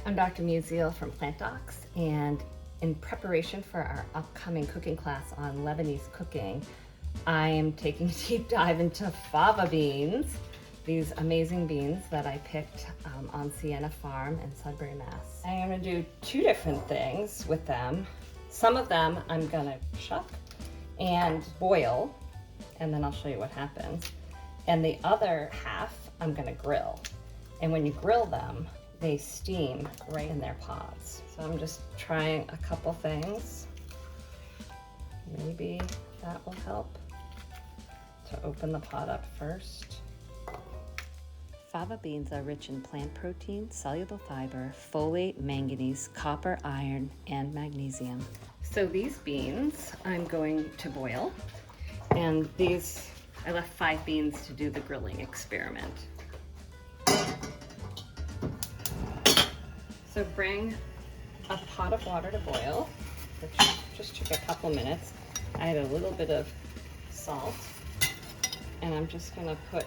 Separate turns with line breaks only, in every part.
I'm Dr. Musiel from Plant Docs, and in preparation for our upcoming cooking class on Lebanese cooking, I am taking a deep dive into fava beans, these amazing beans that I picked on Sienna Farm in Sudbury, Mass. I'm gonna do two different things with them. Some of them I'm gonna chuck and boil, and then I'll show you what happens. And the other half I'm gonna grill. And when you grill them, they steam right in their pods. So I'm just trying a couple things. Maybe that will help to open the pot up first. Fava beans are rich in plant protein, soluble fiber, folate, manganese, copper, iron, and magnesium. So these beans I'm going to boil, and these, I left 5 beans to do the grilling experiment. So bring a pot of water to boil, which just took a couple minutes. I had a little bit of salt, and I'm just gonna put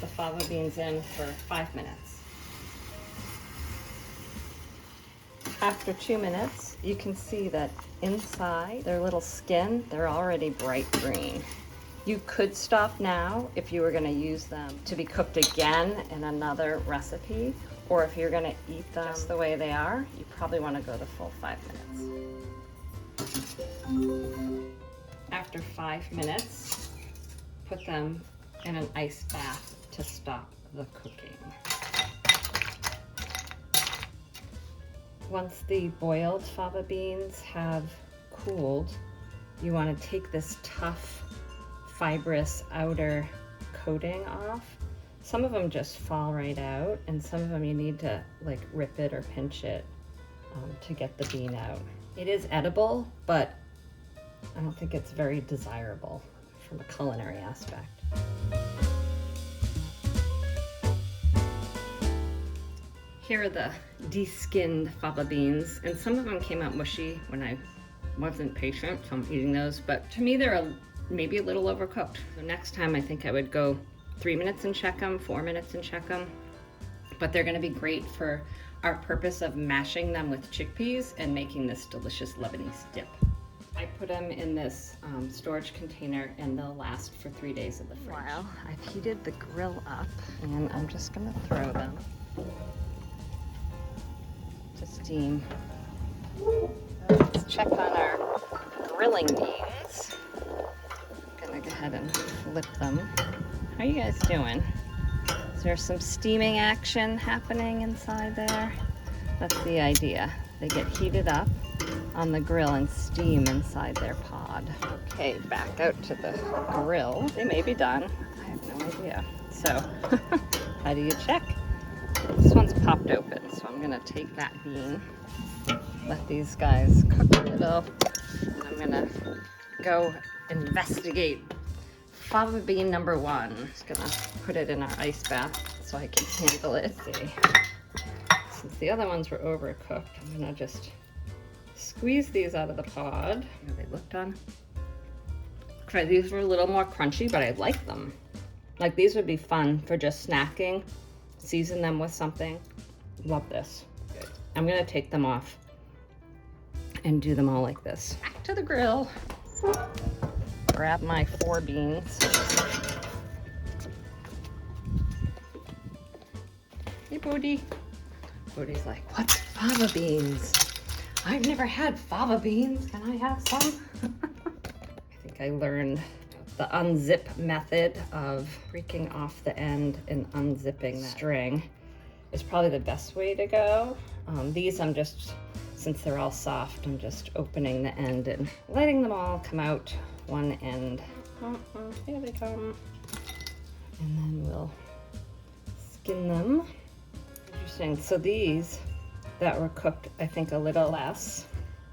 the fava beans in for 5 minutes. After 2 minutes, you can see that inside their little skin, they're already bright green. You could stop now if you were gonna use them to be cooked again in another recipe, or if you're gonna eat them just the way they are, you probably wanna go the full 5 minutes. After 5 minutes, put them in an ice bath to stop the cooking. Once the boiled fava beans have cooled, you wanna take this tough, fibrous outer coating off. Some of them just fall right out, and some of them you need to like rip it or pinch it to get the bean out. It is edible, but I don't think it's very desirable from a culinary aspect. Here are the de-skinned fava beans, and some of them came out mushy when I wasn't patient, so I'm eating those, but to me they're maybe a little overcooked. So next time I think I would go 3 minutes and check them, 4 minutes and check them, but they're gonna be great for our purpose of mashing them with chickpeas and making this delicious Lebanese dip. I put them in this storage container, and they'll last for 3 days in the fridge. Wow, I've heated the grill up, and I'm just gonna throw them to steam. Let's check on our grilling beans. I'm gonna go ahead and flip them. How are you guys doing? Is there some steaming action happening inside there? That's the idea. They get heated up on the grill and steam inside their pod. Okay, back out to the grill. They may be done. I have no idea. So, how do you check? This one's popped open, so I'm gonna take that bean, let these guys cook a little, and I'm gonna go investigate fava bean number 1. I'm just gonna put it in our ice bath so I can handle it. Let's see. Since the other ones were overcooked, I'm gonna just squeeze these out of the pod. How they look done. Try these were a little more crunchy, but I like them. Like these would be fun for just snacking. Season them with something. Love this. Good. I'm gonna take them off and do them all like this. Back to the grill. Grab my 4 beans. Hey, Bodie. Bodie's like, what's fava beans? I've never had fava beans. Can I have some? I think I learned the unzip method of breaking off the end and unzipping that string is probably the best way to go. These I'm just, since they're all soft, I'm just opening the end and letting them all come out one end. Here they come. And then we'll skin them. Interesting. So these that were cooked, I think a little less,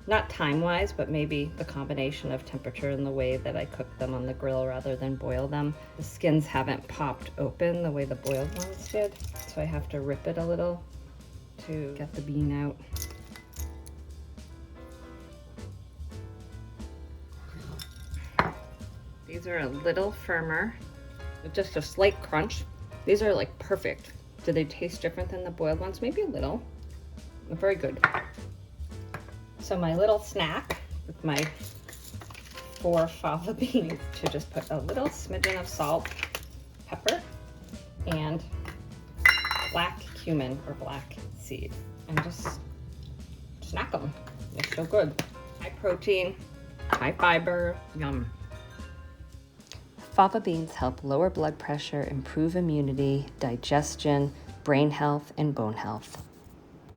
not time-wise, but maybe the combination of temperature and the way that I cooked them on the grill rather than boil them. The skins haven't popped open the way the boiled ones did, so I have to rip it a little to get the bean out. These are a little firmer, with just a slight crunch. These are like perfect. Do they taste different than the boiled ones? Maybe a little. very good. So my little snack with my 4 fava beans, to just put a little smidgen of salt, pepper, and black cumin or black seed, and just snack them. They're so good. High protein, high fiber, yum. Fava beans help lower blood pressure, improve immunity, digestion, brain health, and bone health.